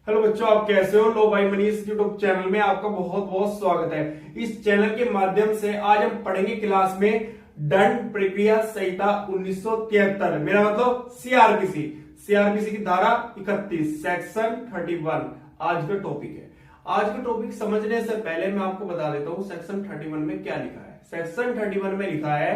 Hello बच्चों, आप कैसे हो। लो भाई मनीष यूट्यूब चैनल में आपका बहुत बहुत स्वागत है। इस चैनल के माध्यम से आज हम पढ़ेंगे क्लास में दंड प्रक्रिया संहिता 1973, मेरा मतलब सीआरपीसी की धारा 31 सेक्शन 31 आज का टॉपिक है। आज का टॉपिक समझने से पहले मैं आपको बता देता हूं सेक्शन 31 में क्या लिखा है। सेक्शन 31 में लिखा है,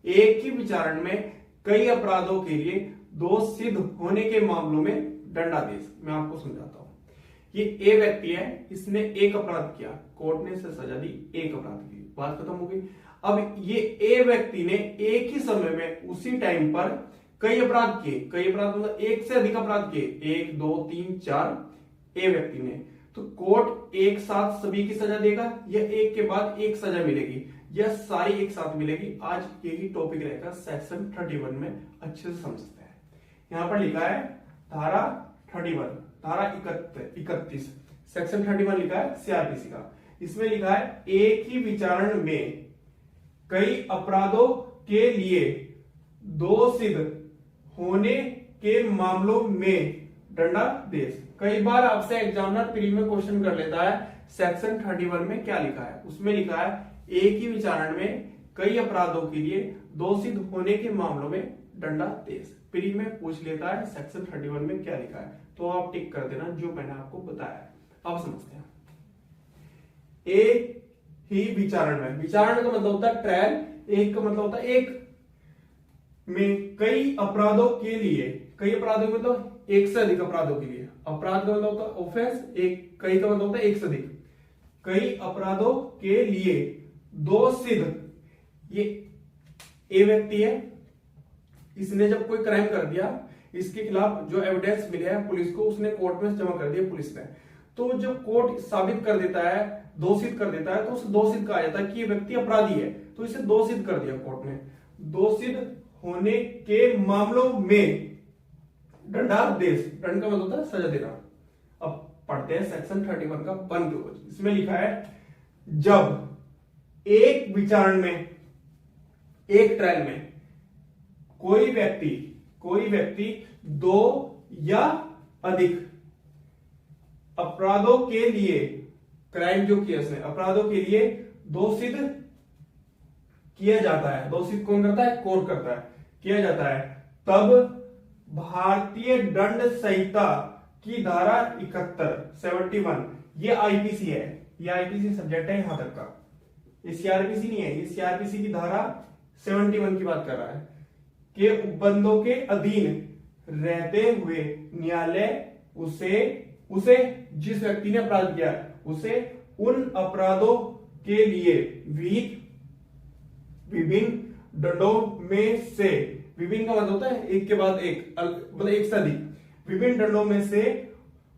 एक ही विचारण में कई अपराधों के लिए दोष सिद्ध होने के मामलों में दंडादेश। मैं आपको समझाता हूं। ये ए व्यक्ति है, इसने एक अपराध किया, कोर्ट ने इसे सजा दी, एक अपराध की, बात खत्म हो गई। अब ये ए व्यक्ति ने एक ही समय में उसी टाइम पर कई अपराध किए, कई अपराध मतलब एक से अधिक अपराध किए, 1 2 3 4 ए व्यक्ति ने, तो कोर्ट एक साथ सभी की सजा देगा या एक के बाद एक सजा मिलेगी या सारी एक साथ मिलेगी। आज यही टॉपिक रहेगा सेक्शन 31 में, अच्छे से समझते हैं। यहां पर लिखा है धारा 31, धारा 31 सेक्शन 31 लिखा है सीआरपीसी का। इसमें लिखा है, एक ही विचारण में कई अपराधों के लिए दोष सिद्ध होने के मामलों में दंडादेश। कई बार आपसे एग्जामिनर प्री में क्वेश्चन कर लेता है सेक्शन 31 में क्या लिखा है। उसमें लिखा है, एक ही विचारण में कई अपराधों के लिए दोष सिद्ध होने के मामलों में दंडादेश। प्री में पूछ लेता है सेक्शन 31 में क्या लिखा है, तो आप टिक कर देना जो मैंने आपको बताया है। अब समझते हैं, एक ही विचारण में, विचारण का मतलब होता है ट्रायल, एक का मतलब होता है एक में कई अपराधों के लिए, कई अपराधों का मतलब एक से अधिक अपराधों के लिए, अपराध का मतलब होता है ऑफेंस, एक कई का मतलब होता है एक से अधिक, कई अपराधों के लिए दोष सिद्ध। ये ए व्यक्ति है, इसने जब कोई क्राइम कर दिया, इसके खिलाफ जो एविडेंस मिले हैं पुलिस को, उसने कोर्ट में जमा कर दिया पुलिस ने, तो जब कोर्ट साबित कर देता है, दोषित कर देता है, तो उसे दोषित कहा जाता है कि ये व्यक्ति अपराधी है, तो इसे दोषित कर दिया कोर्ट ने। दोषित होने के मामलों में दंडादेश, दंड का मतलब होता है सजा देना। अब पढ़ते हैं सेक्शन 31 का 1 क्लोज। इसमें लिखा है, जब एक विचारण में, एक ट्रायल में कोई व्यक्ति दो या अधिक अपराधों के लिए, क्राइम जो किया उसने, अपराधों के लिए दोषित किया जाता है। दोषित कौन करता है? कोर्ट करता है, किया जाता है, तब भारतीय दंड संहिता की धारा 71 ये आईपीसी है, ये आईपीसी सब्जेक्ट है यहां तक का, ये सीआरपीसी नहीं है, ये सीआरपीसी की धारा 71 की बात कर रहा है, के उपबंधों के अधीन रहते हुए न्यायालय उसे जिस व्यक्ति ने अपराध किया उसे उन अपराधों के लिए विभिन्न दंडों में से, विभिन्न का मतलब होता है एक के बाद एक, मतलब एक से अधिक, विभिन्न दंडों में से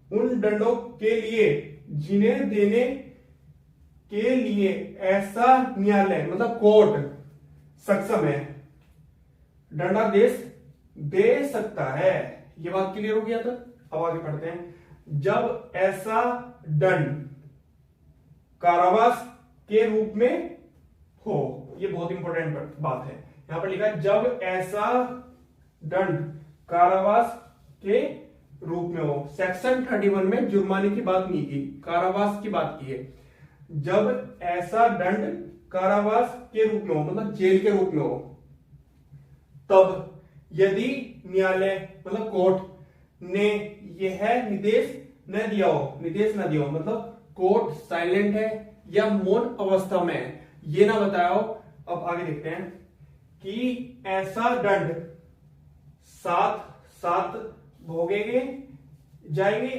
उन दंडों के लिए जिन्हें देने के लिए ऐसा न्यायालय मतलब कोर्ट सक्षम है, दंडादेश दे सकता है। यह बात क्लियर हो गया था। अब आगे पढ़ते हैं, जब ऐसा दंड कारावास के रूप में हो, यह बहुत इंपॉर्टेंट बात है, यहां पर लिखा है, जब ऐसा दंड कारावास के रूप में हो। सेक्शन 31 में जुर्माने की बात नहीं की, कारावास की बात की है। जब ऐसा दंड कारावास के रूप में हो, मतलब जेल के रूप में हो, तब यदि न्यायालय मतलब कोर्ट ने यह निर्देश न दिया हो, मतलब कोर्ट साइलेंट है या मौन अवस्था में है, ये ना बताया हो। अब आगे देखते हैं कि ऐसा दंड साथ भोगेंगे जाएंगे,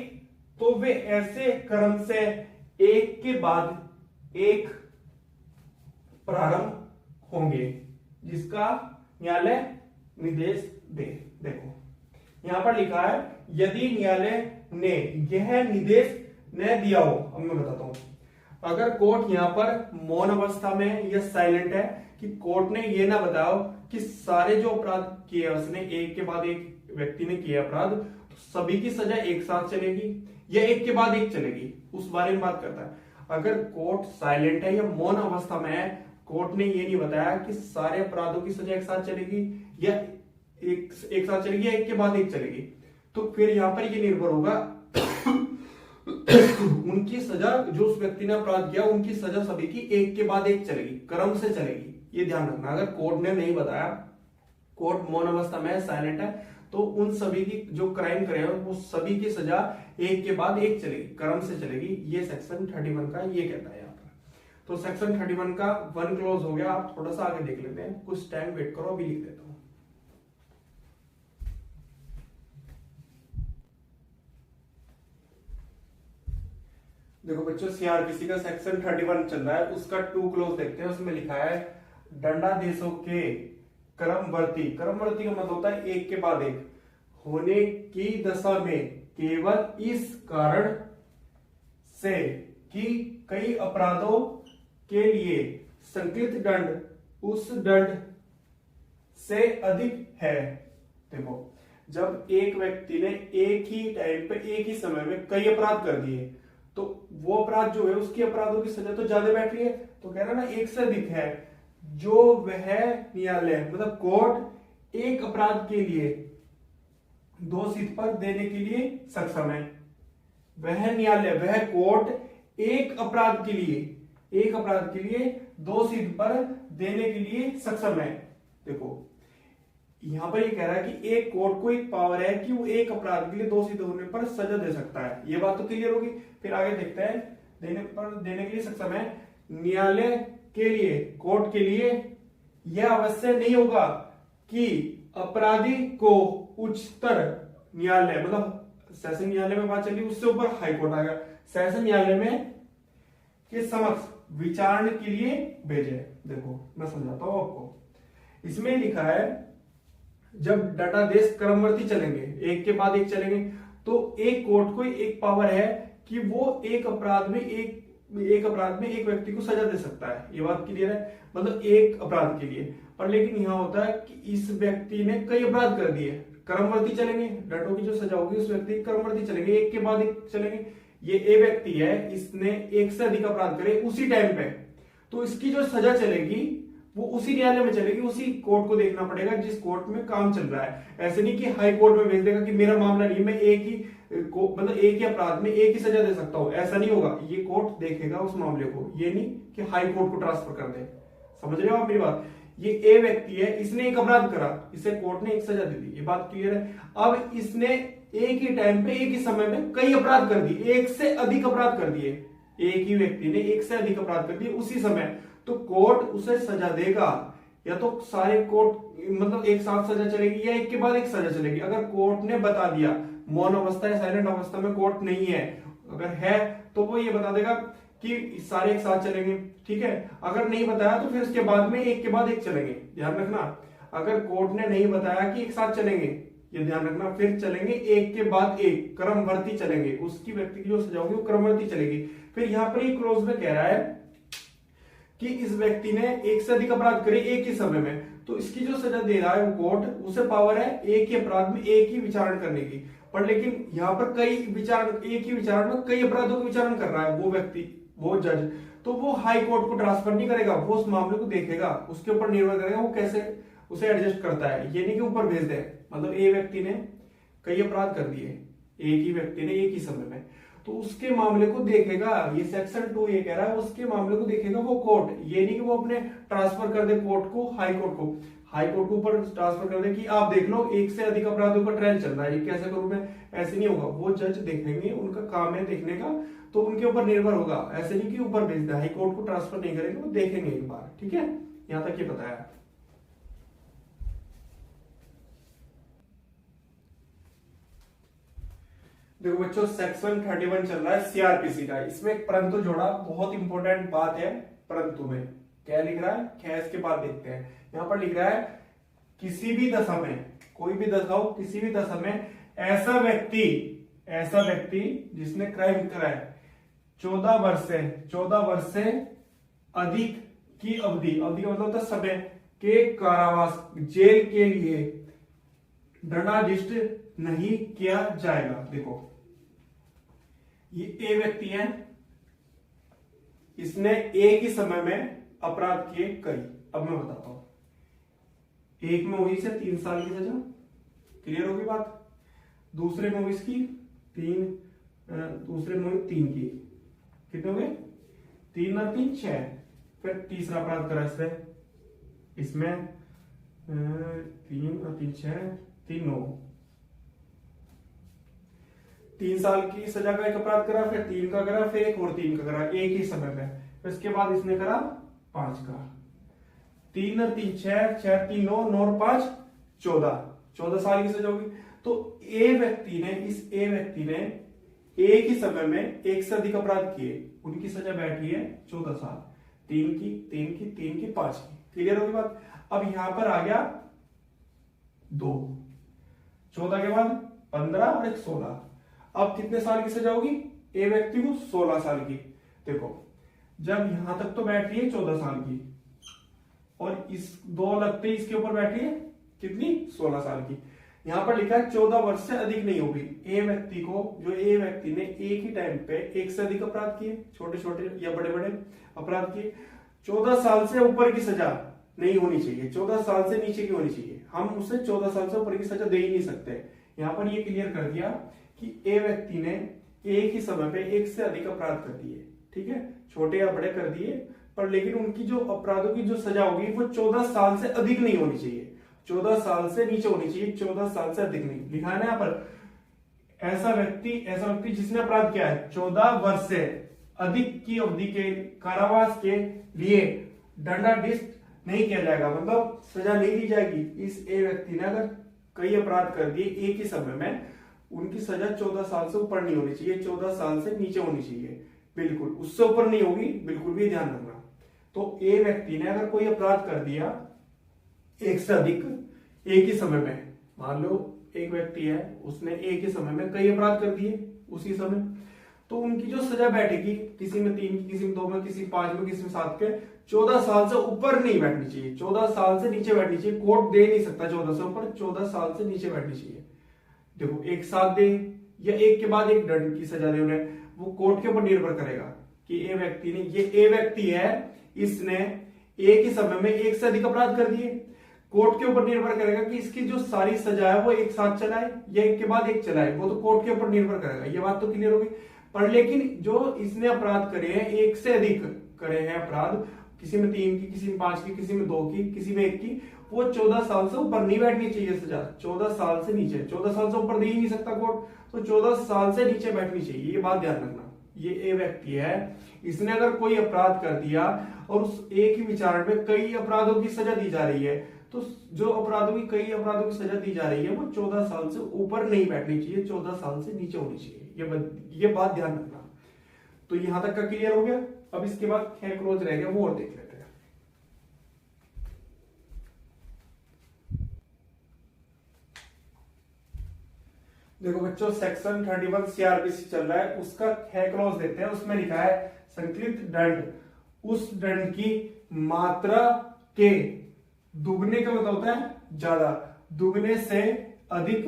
तो वे ऐसे क्रम से एक के बाद एक प्रारंभ होंगे जिसका न्यायालय निर्देश दे। देखो यहां पर लिखा है, यदि न्यायालय ने यह निर्देश न दिया हो, अब मैं बताता हूं, अगर कोर्ट यहां पर मौन अवस्था में है या साइलेंट है, कि कोर्ट ने यह ना बताओ कि सारे जो अपराध किए उसने, एक के बाद एक व्यक्ति ने किया अपराध, तो सभी की सजा एक साथ चलेगी या एक के बाद एक चलेगी, उस बारे में बात करता है। अगर कोर्ट साइलेंट है या मौन अवस्था में है, कोर्ट ने ये नहीं बताया कि सारे अपराधों की सजा एक साथ चलेगी या एक साथ चलेगी या एक के बाद एक चलेगी, तो फिर यहां पर ये निर्भर होगा उनकी सजा, जो उस व्यक्ति ने अपराध किया उनकी सजा सभी की एक के बाद एक चलेगी, क्रम से चलेगी। ये ध्यान रखना। अगर कोर्ट ने नहीं बताया, कोर्ट मौन अवस्था में है, साइलेंट है, तो उन सभी की जो क्राइम करे वो सभी की सजा एक के बाद एक चलेगी, क्रम से चलेगी। ये सेक्शन 31 का ये कहता है यहाँ पर। तो सेक्शन 31 का 1 क्लोज हो गया। आप थोड़ा सा आगे देख लेते हैं, कुछ टाइम वेट करो, अभी लिख देता हूं। देखो बच्चों, सीआरपीसी का सेक्शन 31 चल रहा है, उसका 2 क्लोज देखते हैं। उसमें लिखा है दंडादेशों के क्रमवर्ती, क्रमवर्ती का मतलब होता है एक के बाद एक होने की दशा में केवल इस कारण से कि कई अपराधों के लिए संकलित दंड उस दंड से अधिक है। देखो, जब एक व्यक्ति ने एक ही टाइम पे एक ही समय में कई अपराध कर दिए, तो वो अपराध जो है उसकी अपराधों की सजा तो ज्यादा बैठ रही है। तो कह रहा ना एक से अधिक है, जो वह न्यायालय मतलब कोर्ट एक अपराध के लिए दोषित पर देने के लिए सक्षम है। वह न्यायालय, वह कोर्ट एक अपराध के लिए दोषित पर देने के लिए सक्षम है। देखो, यहां पर ये कह रहा है कि एक कोर्ट को एक पावर है कि वो एक अपराध के लिए दोषित होने पर सजा दे सकता है। ये बात तो क्लियर होगी। फिर आगे देखते हैं, देने के लिए सक्षम है। न्यायालय के लिए, कोर्ट के लिए यह अवश्य नहीं होगा कि अपराधी को उच्चतर न्यायालय मतलब सेशन न्यायालय में बात चली, उससे ऊपर हाईकोर्ट आएगा, सेशन न्यायालय में के समक्ष विचारण के लिए भेजे। देखो मैं समझाता हूं आपको। इसमें लिखा है जब दंडादेश क्रमवर्ती चलेंगे, एक के बाद एक चलेंगे, तो एक कोर्ट को एक पावर है कि वो एक अपराध में एक व्यक्ति को सजा दे सकता है। ये बात क्लियर है, मतलब एक अपराध के लिए। पर लेकिन यहां होता है कि इस व्यक्ति ने कई अपराध कर दिए, क्रमवर्ती चलेंगे, दंडों की जो सजा होगी उस व्यक्ति की क्रमवर्ती चलेंगे, एक के बाद एक चलेंगे। ये ए व्यक्ति है, इसने एक से अधिक अपराध करे उसी टाइम पे, तो इसकी जो सजा चलेगी वो उसी न्यायालय में चलेगी, उसी कोर्ट को देखना पड़ेगा जिस कोर्ट में काम चल रहा है। ऐसे नहीं कि हाई कोर्ट में भेज देगा कि मेरा मामला नहीं, मैं एक ही अपराध में एक ही सजा दे सकता हूं, ऐसा नहीं होगा। ये कोर्ट देखेगा उस मामले को, ये नहीं कि हाई कोर्ट को ट्रांसफर कर दे। समझ रहे हो आप मेरी बात? ये ए व्यक्ति है, इसने एक अपराध करा, इसे कोर्ट ने एक सजा दे दी, ये बात क्लियर है। अब इसने एक ही टाइम पे एक ही समय में कई अपराध कर दिए, एक से अधिक अपराध कर दिए, एक ही व्यक्ति ने एक से अधिक अपराध कर दिए उसी समय, तो कोर्ट उसे सजा देगा। या तो सारे कोर्ट मतलब एक साथ सजा चलेगी या एक के बाद एक सजा चलेगी। अगर कोर्ट ने बता दिया, मौन अवस्था या साइलेंट अवस्था में कोर्ट नहीं है, अगर है तो वो ये बता देगा कि सारे एक साथ चलेंगे, ठीक है। अगर नहीं बताया तो फिर उसके बाद में एक के बाद एक चलेंगे, ध्यान रखना। अगर कोर्ट ने नहीं बताया कि एक साथ चलेंगे, ये ध्यान रखना, फिर चलेंगे एक के बाद एक, क्रमवर्ती चलेंगे, उसकी व्यक्ति की जो सजा होगी वो क्रमवर्ती चलेगी। फिर यहां पर ही क्लोज में कह रहा है कि इस व्यक्ति ने एक से अधिक अपराध करे एक ही समय में, तो इसकी जो सजा दे रहा है वो कोर्ट, उसे पावर है एक ही अपराध में एक ही विचारण करने की। पर लेकिन यहाँ पर एक ही विचारण में कई अपराधों का विचारण कर रहा है वो व्यक्ति, वो जज, तो वो हाई कोर्ट को ट्रांसफर नहीं करेगा, वो उस मामले को देखेगा, उसके ऊपर निर्भर करेगा वो कैसे उसे एडजस्ट करता है। ये नहीं कि ऊपर भेज दे, मतलब ए व्यक्ति ने कई अपराध कर दिए, एक ही व्यक्ति ने एक ही समय में, तो उसके मामले को देखेगा, ये सेक्शन 2 ये कह रहा है, उसके मामले को देखेगा वो कोर्ट। ये नहीं कि वो अपने ट्रांसफर कर दे कोर्ट को, हाई कोर्ट को ऊपर ट्रांसफर कर दे कि आप देख लो एक से अधिक अपराधों का ट्रायल चल रहा है, ये कैसे करूं मैं, ऐसे नहीं होगा। वो जज देखेंगे, उनका काम है देखने का, तो उनके ऊपर निर्भर होगा। ऐसे नहीं कि ऊपर भेज दे, हाई कोर्ट को ट्रांसफर नहीं करेंगे, वो देखेंगे एक बार, ठीक है। यहां तक ये बताया। देखो बच्चों, सेक्शन 31 चल रहा है सीआरपीसी का, इसमें एक परंतु जोड़ा, बहुत इंपॉर्टेंट बात है। परंतु में क्या लिख रहा है, खैस के बाद देखते हैं। यहां पर लिख रहा है किसी भी दशा में, कोई भी दशा हो, किसी भी दशा में ऐसा व्यक्ति जिसने क्राइम करा है 14 वर्ष से अधिक की अवधि का मतलब होता है समय के कारावास, जेल के लिए दंडाधिष्ट नहीं किया जाएगा। देखो, ये ए व्यक्ति है, इसने एक ही समय में अपराध किए कई। अब मैं बताता हूं, एक में हुई से 3 साल की सजा, क्लियर होगी बात। दूसरे में हुई इसकी 3, दूसरे में 3 की, कितने हो गए 3 और 3 6। फिर तीसरा अपराध करा इसमें 3 और 3 6 3 9, 3 साल की सजा का एक अपराध करा, फिर 3 का करा, फिर एक और 3 का करा एक ही समय में। फिर इसके बाद इसने करा 5 का। 3 और 3 6, 6 3 9, 9 और 5 14 साल की सजा होगी। तो इस ए व्यक्ति ने एक ही समय में एक से अधिक अपराध किए, उनकी सजा बैठी है 14 साल। 3 की 5 की। क्लियर होगी बात। अब यहां पर आ गया 2, 14 के बाद 15 और एक 16। अब कितने साल की सजा होगी ए व्यक्ति को 16 साल की। देखो जब यहां तक तो बैठ रही है 14 साल की, और इस 2 लगते ही इसके ऊपर बैठी है कितनी 16 साल की। यहां पर लिखा है 14 वर्ष से अधिक नहीं होगी। ए व्यक्ति ने एक ही टाइम पे एक से अधिक अपराध किए, छोटे छोटे या बड़े बड़े अपराध किए, 14 साल से ऊपर की सजा नहीं होनी चाहिए, 14 साल से नीचे की होनी चाहिए। हम उसे 14 साल से ऊपर की सजा दे ही नहीं सकते। यहां पर ये क्लियर कर दिया कि ए व्यक्ति ने एक ही समय पे एक से अधिक अपराध कर दिए, ठीक है, छोटे या बड़े कर दिए, पर लेकिन उनकी जो अपराधों की जो सजा होगी वो 14 साल से अधिक नहीं होनी चाहिए, 14 साल से नीचे होनी चाहिए, 14 साल से अधिक नहीं। लिखा है ना यहाँ पर, ऐसा व्यक्ति जिसने अपराध किया है 14 वर्ष से अधिक की अवधि के कारावास के लिए दंडाधिष्ट नहीं किया जाएगा, मतलब सजा नहीं दी जाएगी। इस ए व्यक्ति ने अगर कई अपराध कर दिए एक ही समय में, उनकी सजा 14 साल से ऊपर नहीं होनी चाहिए, 14 साल से नीचे होनी चाहिए, बिल्कुल उससे ऊपर नहीं होगी, बिल्कुल भी ध्यान रखना। तो ए व्यक्ति ने अगर कोई अपराध कर दिया एक से अधिक एक ही समय में, मान लो एक व्यक्ति है उसने एक ही समय में कई अपराध कर दिए उसी समय, तो उनकी जो सजा बैठेगी किसी में 3 की, किसी में 2 में, किसी 5 में, किसी में 7 के, 14 साल से ऊपर नहीं बैठनी चाहिए, 14 साल से नीचे बैठनी चाहिए। कोर्ट दे नहीं सकता 14 से ऊपर, 14 साल से नीचे बैठनी चाहिए। देखो एक साथ दे या एक के बाद एक दंड की सजा दे उन्हें, वो कोर्ट के ऊपर निर्भर करेगा कि ए व्यक्ति है, इसने एक ही समय में एक से अधिक अपराध कर दिए। कोर्ट के ऊपर निर्भर करेगा कि इसकी जो सारी सजा है वो एक साथ चलाए या एक के बाद एक चलाए, वो तो कोर्ट के ऊपर निर्भर करेगा। ये बात तो क्लियर होगी। पर लेकिन जो इसने अपराध करे हैं, एक से अधिक करे हैं अपराध, किसी में 3 की, किसी में 5 की, किसी में 2 की, किसी में 1 की, वो 14 साल से ऊपर नहीं बैठनी चाहिए सजा, 14 साल से नीचे। 14 साल से ऊपर दे ही नहीं सकता कोर्ट, तो 14 साल से नीचे बैठनी चाहिए, ये बात ध्यान रखना। ये ए व्यक्ति है, इसने अगर कोई अपराध कर दिया और उस एक ही विचारण में कई अपराधों की सजा दी जा रही है, तो जो कई अपराधों की सजा दी जा रही है वो 14 साल से ऊपर नहीं बैठनी चाहिए, 14 साल से नीचे होनी चाहिए। ये बात ध्यान रखना। तो यहां तक का क्लियर हो गया। अब इसके बाद 6 क्लोज रह गया, वो और देख लेते हैं। देखो बच्चों, सेक्शन 31 सीआरपीसी चल रहा है, उसका 6 क्लॉज देते हैं। उसमें लिखा है संकलित दंड उस दंड की मात्रा के दुगने का मतलब होता है ज्यादा, दुगने से अधिक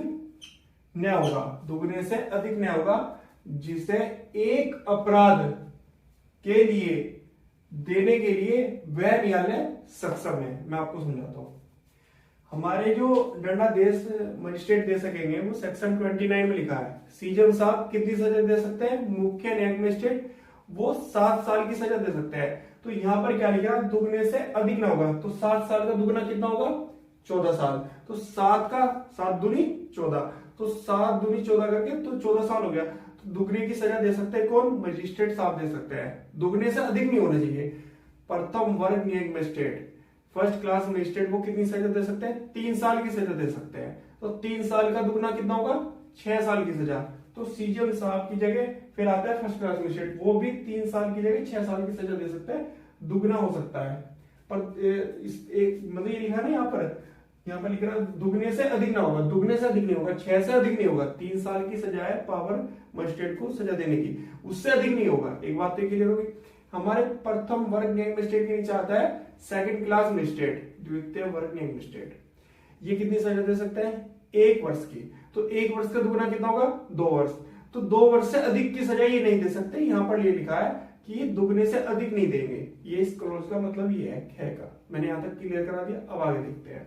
न्याय होगा, दुगने से अधिक न्याय होगा, जिसे एक अपराध के लिए देने के लिए वह न्यायालय सक्षम है। मैं आपको समझाता हूं। हमारे जो दंडादेश मजिस्ट्रेट दे सकेंगे वो सेक्शन 29 में लिखा है। सीजन साहब कितनी सजा दे सकते हैं? मुख्य न्यायिक मजिस्ट्रेट वो 7 साल की सजा दे सकते हैं। तो यहां पर क्या लिखा? दुगने से अधिक ना होगा, तो 7 साल का दुगना कितना होगा? 14 साल। तो 7 दूनी 14, तो 7 दूनी 14 करके तो 14 साल हो गया। तो दुगने की सजा दे सकते हैं कौन? मजिस्ट्रेट साहब दे सकते हैं। दुगने से अधिक नहीं होना चाहिए। प्रथम वर्ग न्यायिक मजिस्ट्रेट, फर्स्ट क्लास मजिस्ट्रेट, वो कितनी सजा दे सकते हैं? 3 साल की सजा दे सकते हैं। तो 3 साल का दुगना कितना होगा? 6 साल की सजा। तो सीजन साहब की जगह फिर आता है फर्स्ट क्लास मजिस्ट्रेट, वो भी 3 साल की जगह 6 साल की सजा दे सकते हैं, दुगना हो सकता है। पर मतलब ये लिखा ना यहाँ पर लिख रहा दुगने से अधिक ना होगा, दुगने से अधिक नहीं होगा, 6 से अधिक नहीं होगा। 3 साल की सजा है पावर मजिस्ट्रेट को सजा देने की, उससे अधिक नहीं होगा। एक बात तो क्लियर होगी। हमारे प्रथम वर्ग न्यायिक मजिस्ट्रेट के नीचे आता है सेकंड क्लास मजिस्ट्रेट, द्वितीय वर्ग न्यायिक मजिस्ट्रेट। ये कितनी सजा दे सकते हैं? 1 वर्ष की। तो 1 वर्ष का दुगना कितना होगा? 2 वर्ष। तो 2 वर्ष से अधिक की सजा ये नहीं दे सकते। यहां पर ये लिखा है कि दुगने से अधिक नहीं देंगे। ये इस क्लॉज का मतलब ये है का। मैंने यहां तक क्लियर करा दिया। अब आगे देखते हैं।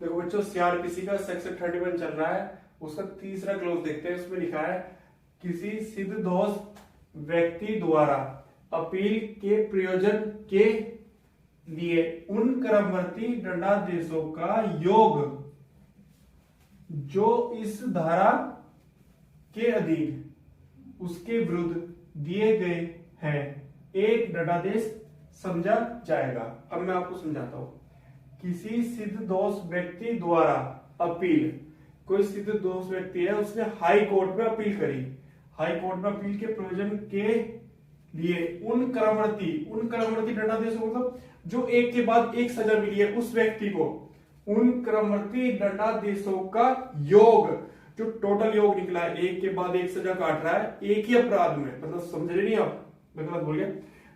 देखो बच्चों, सीआरपीसी का सेक्शन 31 चल रहा है, उसका तीसरा क्लोज देखते हैं। उसमें लिखा है किसी सिद्ध दोष व्यक्ति द्वारा अपील के प्रयोजन के लिए उन क्रमवर्ती दंडादेशों का योग जो इस धारा के अधीन उसके विरुद्ध दिए गए हैं एक दंडादेश समझा जाएगा। अब मैं आपको समझाता हूं। किसी सिद्ध दोष व्यक्ति द्वारा अपील, कोई सिद्ध दोष व्यक्ति है, उसने हाई कोर्ट में अपील करी, हाई कोर्ट में अपील के प्रयोजन के लिए उन क्रमवर्ती दंडादेशों, मतलब जो एक के बाद एक सजा मिली है उस व्यक्ति को, उन क्रमवर्ती दंडादेशों का योग, जो टोटल योग निकला है, एक के बाद एक सजा काट रहा है एक ही अपराध में, मतलब समझ रहे नहीं आप, मैं गलत बोल गया,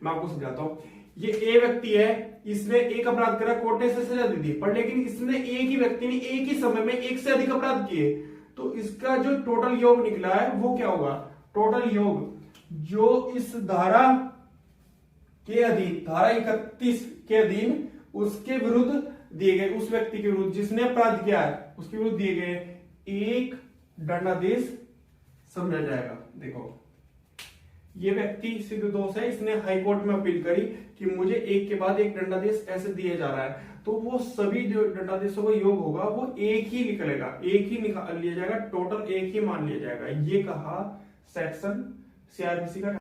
मैं आपको समझाता हूं। ये ए व्यक्ति है, इसने एक अपराध करा, कोर्ट ने इसे सजा दे दी, पर लेकिन इसने एक ही व्यक्ति ने एक ही समय में एक से अधिक अपराध किए, तो इसका जो टोटल योग निकला है वो क्या होगा? टोटल योग जो इस धारा के अधीन, धारा 31 के अधीन उसके विरुद्ध दिए गए, उस व्यक्ति के विरुद्ध जिसने अपराध किया है उसके विरुद्ध दिए गए एक दंडादेश समझा जाएगा। देखो, ये व्यक्ति सिद्ध दोष है, इसने हाई कोर्ट में अपील करी कि मुझे एक के बाद एक दंडादेश ऐसे दिया जा रहा है, तो वो सभी जो दंडादेशों का योग होगा वो एक ही निकलेगा, एक ही निकाल लिया जाएगा, टोटल एक ही मान लिया जाएगा। ये कहा सेक्शन सीआरपीसी का